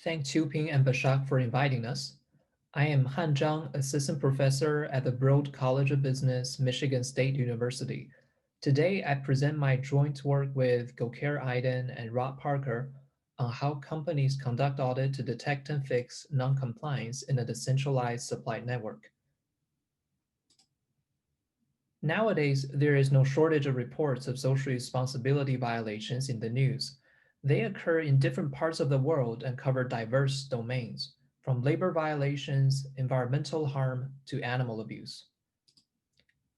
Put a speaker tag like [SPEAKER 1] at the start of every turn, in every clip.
[SPEAKER 1] Thank Ping and Bashak for inviting us. I am Han Zhang, Assistant Professor at the Broad College of Business, Michigan State University. Today, I present my joint work with Goker Aydin and Rod Parker on how companies conduct audit to detect and fix non-compliance in a decentralized supply network. Nowadays, there is no shortage of reports of social responsibility violations in the news. They occur in different parts of the world and cover diverse domains, from labor violations, environmental harm, to animal abuse.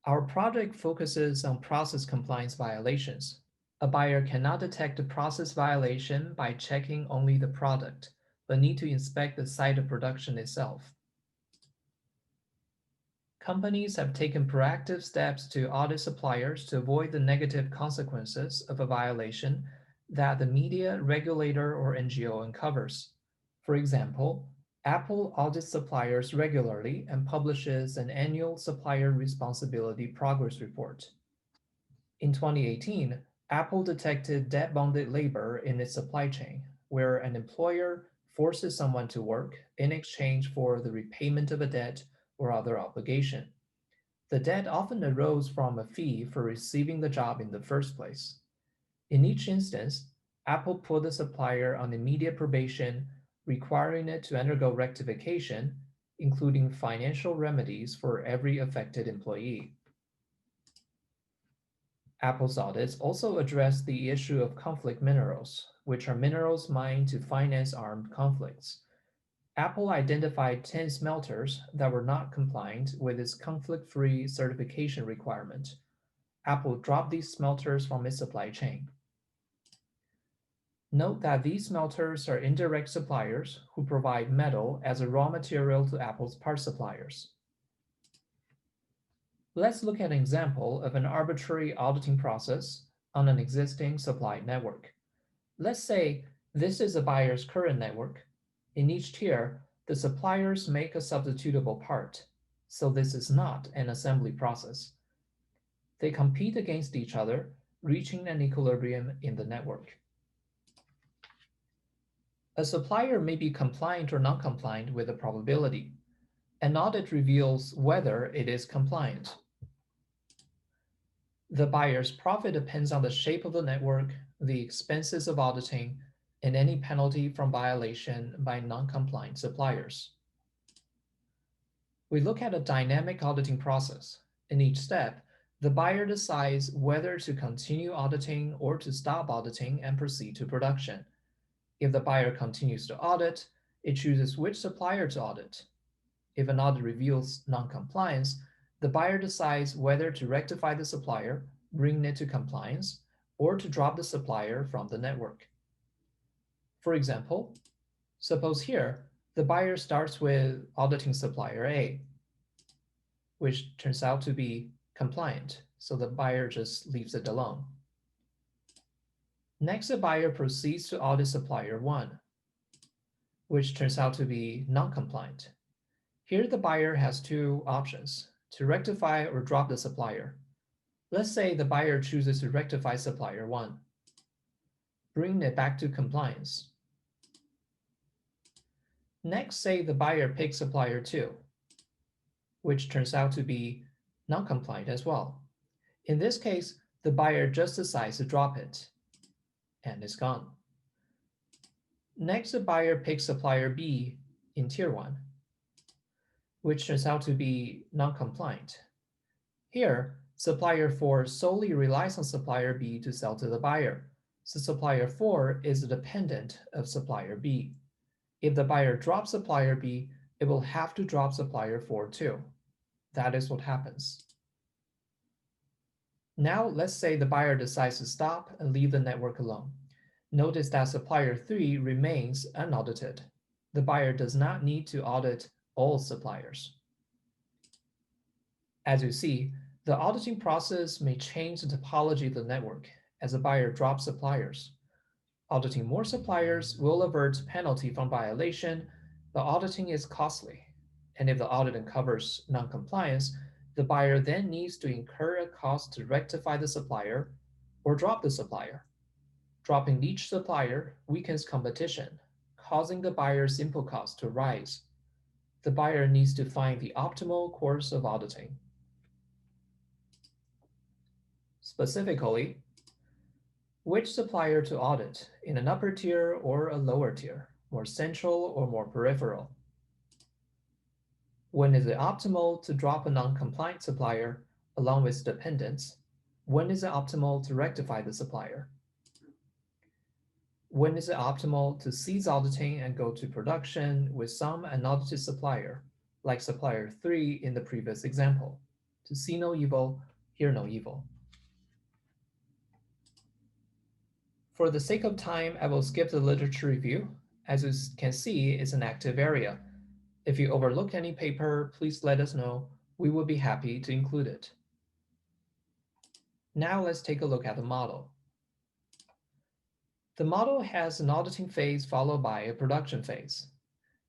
[SPEAKER 1] Our project focuses on process compliance violations. A buyer cannot detect a process violation by checking only the product, but need to inspect the site of production itself. Companies have taken proactive steps to audit suppliers to avoid the negative consequences of a violation that the media, regulator, or NGO uncovers. For example, Apple audits suppliers regularly and publishes an annual supplier responsibility progress report. In 2018, Apple detected debt-bonded labor in its supply chain, where an employer forces someone to work in exchange for the repayment of a debt or other obligation. The debt often arose from a fee for receiving the job in the first place. In each instance, Apple put the supplier on immediate probation, requiring it to undergo rectification, including financial remedies for every affected employee. Apple's audits also address the issue of conflict minerals, which are minerals mined to finance armed conflicts. Apple identified 10 smelters that were not compliant with its conflict-free certification requirement. Apple dropped these smelters from its supply chain. Note that these smelters are indirect suppliers who provide metal as a raw material to Apple's part suppliers. Let's look at an example of an arbitrary auditing process on an existing supply network. Let's say this is a buyer's current network. In each tier, the suppliers make a substitutable part, so this is not an assembly process. They compete against each other, reaching an equilibrium in the network. A supplier may be compliant or non-compliant with a probability. An audit reveals whether it is compliant. The buyer's profit depends on the shape of the network, the expenses of auditing, and any penalty from violation by non-compliant suppliers. We look at a dynamic auditing process. In each step, the buyer decides whether to continue auditing or to stop auditing and proceed to production. If the buyer continues to audit, it chooses which supplier to audit. If an audit reveals non-compliance, the buyer decides whether to rectify the supplier, bring it to compliance, or to drop the supplier from the network. For example, suppose here the buyer starts with auditing supplier A, which turns out to be compliant, so the buyer just leaves it alone. Next, the buyer proceeds to audit supplier 1, which turns out to be non-compliant. Here the buyer has two options, to rectify or drop the supplier. Let's say the buyer chooses to rectify supplier 1, bring it back to compliance. Next, say the buyer picks supplier 2, which turns out to be non-compliant as well. In this case, the buyer just decides to drop it, and it's gone. Next, the buyer picks supplier B in tier 1, which turns out to be non-compliant. Here, supplier 4 solely relies on supplier B to sell to the buyer, so supplier 4 is a dependent of supplier B. If the buyer drops supplier B, it will have to drop supplier 4 too. That is what happens. Now, let's say the buyer decides to stop and leave the network alone. Notice that supplier 3 remains unaudited. The buyer does not need to audit all suppliers. As you see, the auditing process may change the topology of the network as the buyer drops suppliers. Auditing more suppliers will avert penalty from violation, but auditing is costly. And if the audit uncovers non-compliance, the buyer then needs to incur a cost to rectify the supplier or drop the supplier. Dropping each supplier weakens competition, causing the buyer's input cost to rise. The buyer needs to find the optimal course of auditing. Specifically, which supplier to audit in an upper tier or a lower tier, more central or more peripheral? When is it optimal to drop a non-compliant supplier along with dependents? When is it optimal to rectify the supplier? When is it optimal to cease auditing and go to production with some unaudited supplier, like supplier 3 in the previous example? To see no evil, hear no evil. For the sake of time, I will skip the literature review. As you can see, it's an active area. If you overlook any paper, please let us know. We will be happy to include it. Now let's take a look at the model. The model has an auditing phase followed by a production phase.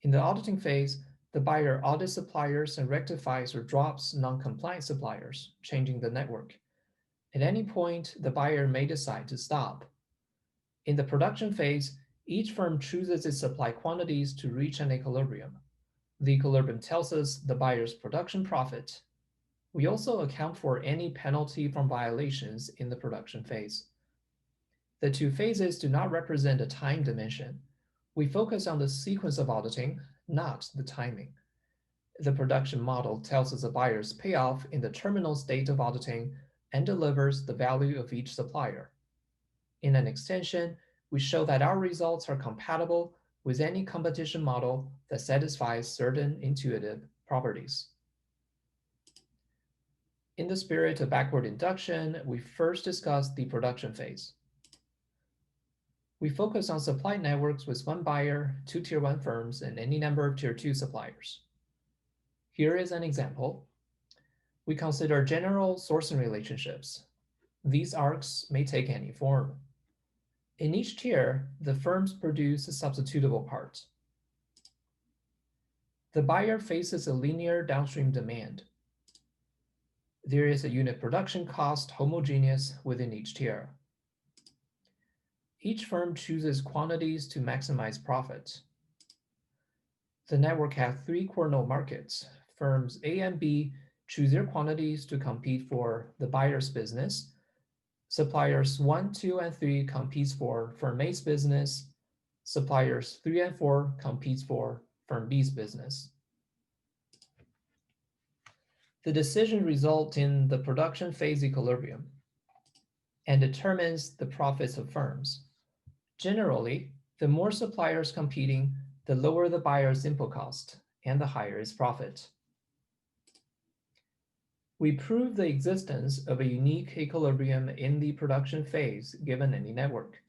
[SPEAKER 1] In the auditing phase, the buyer audits suppliers and rectifies or drops non-compliant suppliers, changing the network. At any point, the buyer may decide to stop. In the production phase, each firm chooses its supply quantities to reach an equilibrium. The equilibrium tells us the buyer's production profit. We also account for any penalty from violations in the production phase. The two phases do not represent a time dimension. We focus on the sequence of auditing, not the timing. The production model tells us the buyer's payoff in the terminal state of auditing and delivers the value of each supplier. In an extension, we show that our results are compatible with any competition model that satisfies certain intuitive properties. In the spirit of backward induction, we first discuss the production phase. We focus on supply networks with one buyer, two Tier 1 firms, and any number of Tier 2 suppliers. Here is an example. We consider general sourcing relationships. These arcs may take any form. In each tier, the firms produce a substitutable part. The buyer faces a linear downstream demand. There is a unit production cost homogeneous within each tier. Each firm chooses quantities to maximize profit. The network has three core node markets. Firms A and B choose their quantities to compete for the buyer's business. Suppliers 1, 2, and 3 competes for firm A's business. Suppliers 3 and 4 competes for firm B's business. The decision results in the production phase equilibrium and determines the profits of firms. Generally, the more suppliers competing, the lower the buyer's input cost and the higher its profit. We prove the existence of a unique equilibrium in the production phase given any network.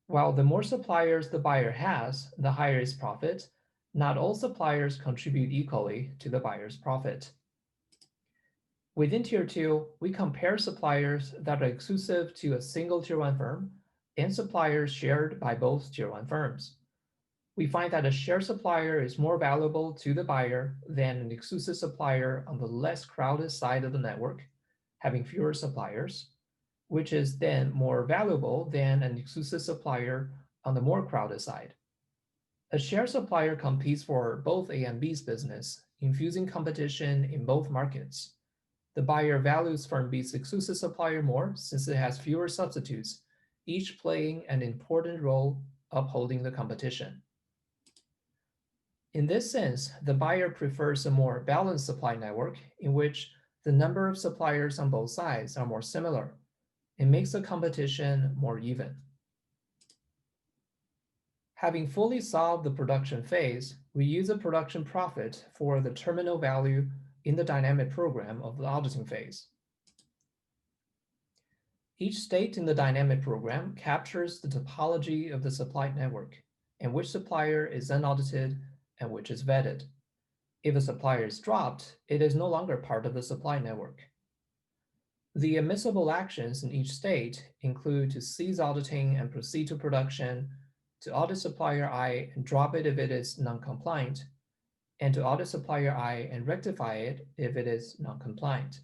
[SPEAKER 1] While the more suppliers the buyer has, the higher its profit, not all suppliers contribute equally to the buyer's profit. Within Tier 2, we compare suppliers that are exclusive to a single Tier 1 firm and suppliers shared by both Tier 1 firms. We find that a shared supplier is more valuable to the buyer than an exclusive supplier on the less crowded side of the network, having fewer suppliers, which is then more valuable than an exclusive supplier on the more crowded side. A shared supplier competes for both A and B's business, infusing competition in both markets. The buyer values firm B's exclusive supplier more since it has fewer substitutes, each playing an important role upholding the competition. In this sense, the buyer prefers a more balanced supply network in which the number of suppliers on both sides are more similar. It makes the competition more even. Having fully solved the production phase, we use a production profit for the terminal value in the dynamic program of the auditing phase. Each state in the dynamic program captures the topology of the supply network and which supplier is unaudited and which is vetted. If a supplier is dropped, it is no longer part of the supply network. The admissible actions in each state include to cease auditing and proceed to production, to audit supplier I and drop it if it is non-compliant, and to audit supplier I and rectify it if it is non-compliant.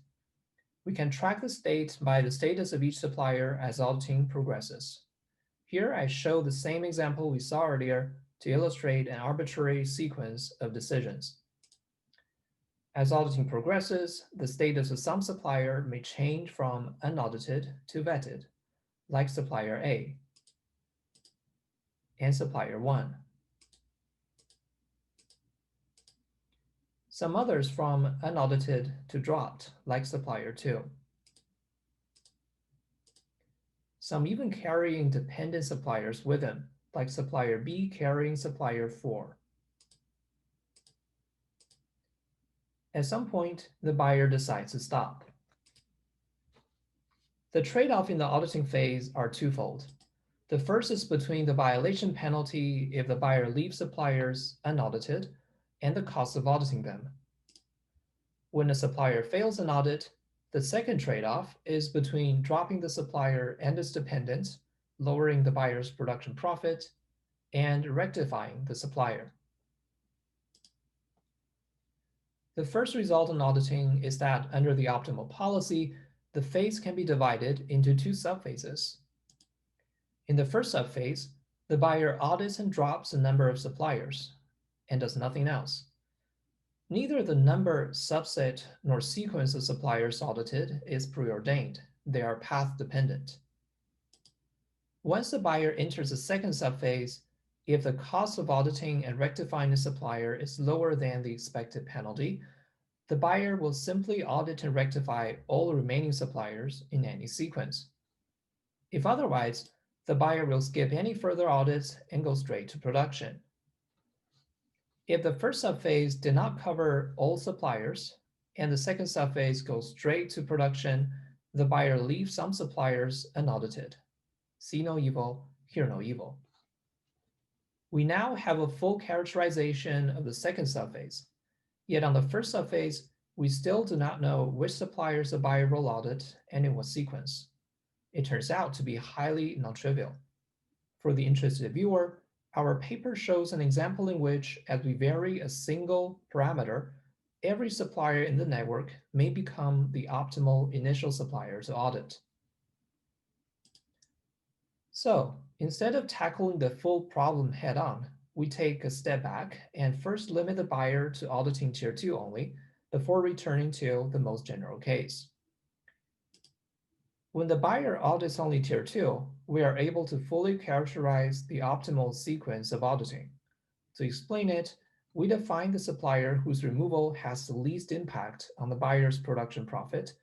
[SPEAKER 1] We can track the state by the status of each supplier as auditing progresses. Here I show the same example we saw earlier to illustrate an arbitrary sequence of decisions. As auditing progresses, the status of some supplier may change from unaudited to vetted, like supplier A and supplier 1. Some others from unaudited to dropped, like supplier 2. Some even carrying dependent suppliers with them, like supplier B carrying supplier 4. At some point, the buyer decides to stop. The trade-off in the auditing phase are twofold. The first is between the violation penalty if the buyer leaves suppliers unaudited and the cost of auditing them. When a supplier fails an audit, the second trade-off is between dropping the supplier and its dependents, lowering the buyer's production profit, and rectifying the supplier. The first result in auditing is that under the optimal policy, the phase can be divided into two subphases. In the first subphase, the buyer audits and drops a number of suppliers and does nothing else. Neither the number, subset, nor sequence of suppliers audited is preordained. They are path-dependent. Once the buyer enters the second subphase, if the cost of auditing and rectifying the supplier is lower than the expected penalty, the buyer will simply audit and rectify all the remaining suppliers in any sequence. If otherwise, the buyer will skip any further audits and go straight to production. If the first subphase did not cover all suppliers and the second subphase goes straight to production, the buyer leaves some suppliers unaudited. See no evil, hear no evil. We now have a full characterization of the second subphase. Yet on the first subphase, we still do not know which suppliers the buyer will audit and in what sequence. It turns out to be highly non-trivial. For the interested viewer, our paper shows an example in which, as we vary a single parameter, every supplier in the network may become the optimal initial supplier to audit. So, instead of tackling the full problem head-on, we take a step back and first limit the buyer to auditing Tier 2 only before returning to the most general case. When the buyer audits only Tier 2, we are able to fully characterize the optimal sequence of auditing. To explain it, we define the supplier whose removal has the least impact on the buyer's production profit,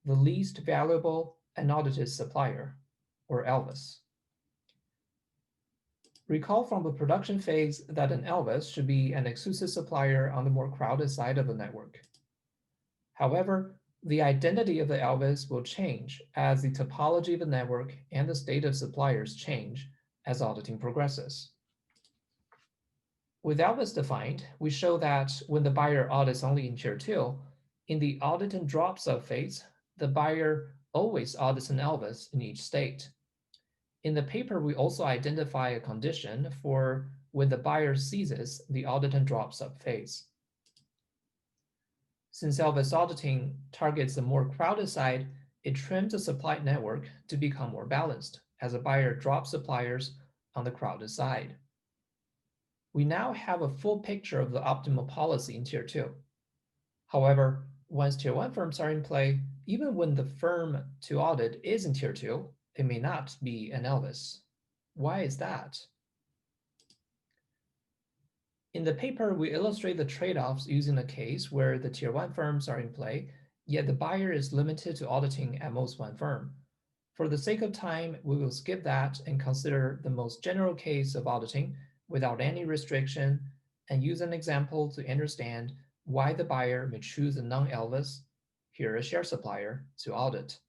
[SPEAKER 1] the least valuable unaudited supplier, or LVUS. Recall from the production phase that an LVUS should be an exclusive supplier on the more crowded side of the network. However, the identity of the LVUS will change as the topology of the network and the state of suppliers change as auditing progresses. With LVUS defined, we show that when the buyer audits only in Tier 2, in the audit and drop subphase, the buyer always audits an LVUS in each state. In the paper, we also identify a condition for when the buyer ceases the audit and drop subphase. Since LVUS auditing targets the more crowded side, it trims the supply network to become more balanced as a buyer drops suppliers on the crowded side. We now have a full picture of the optimal policy in Tier 2. However, once Tier 1 firms are in play, even when the firm to audit is in Tier 2, it may not be an LVUS. Why is that? In the paper, we illustrate the trade-offs using a case where the Tier 1 firms are in play, yet the buyer is limited to auditing at most one firm. For the sake of time, we will skip that and consider the most general case of auditing without any restriction and use an example to understand why the buyer may choose a non-LVUS, here a share supplier, to audit.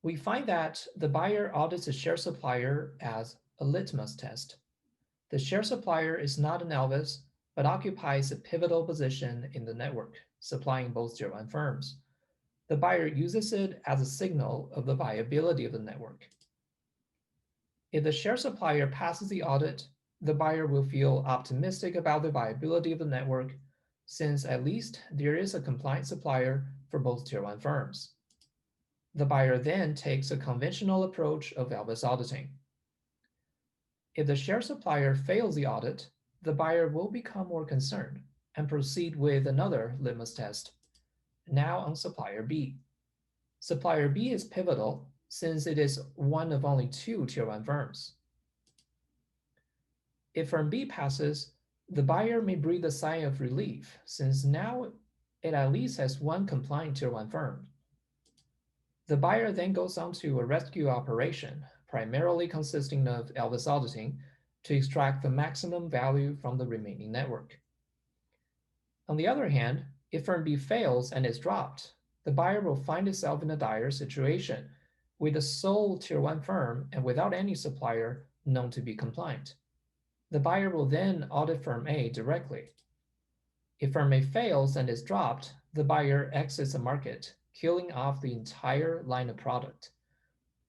[SPEAKER 1] We find that the buyer audits a share supplier as a litmus test. The share supplier is not an LVUS, but occupies a pivotal position in the network, supplying both Tier 1 firms. The buyer uses it as a signal of the viability of the network. If the share supplier passes the audit, the buyer will feel optimistic about the viability of the network, since at least there is a compliant supplier for both Tier 1 firms. The buyer then takes a conventional approach of LVUS auditing. If the share supplier fails the audit, the buyer will become more concerned and proceed with another litmus test, now on supplier B. Supplier B is pivotal since it is one of only two Tier 1 firms. If firm B passes, the buyer may breathe a sigh of relief since now it at least has one compliant Tier 1 firm. The buyer then goes on to a rescue operation, primarily consisting of LVUS auditing, to extract the maximum value from the remaining network. On the other hand, if firm B fails and is dropped, the buyer will find itself in a dire situation with a sole Tier 1 firm and without any supplier known to be compliant. The buyer will then audit firm A directly. If firm A fails and is dropped, the buyer exits the market, killing off the entire line of product.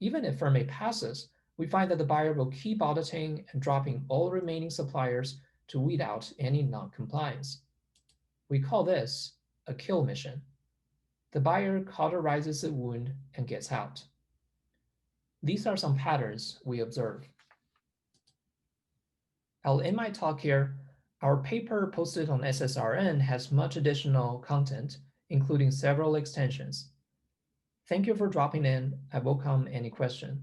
[SPEAKER 1] Even if firm A passes, we find that the buyer will keep auditing and dropping all remaining suppliers to weed out any non-compliance. We call this a kill mission. The buyer cauterizes the wound and gets out. These are some patterns we observe. I'll end my talk here. Our paper posted on SSRN has much additional content, including several extensions. Thank you for dropping in. I welcome any question.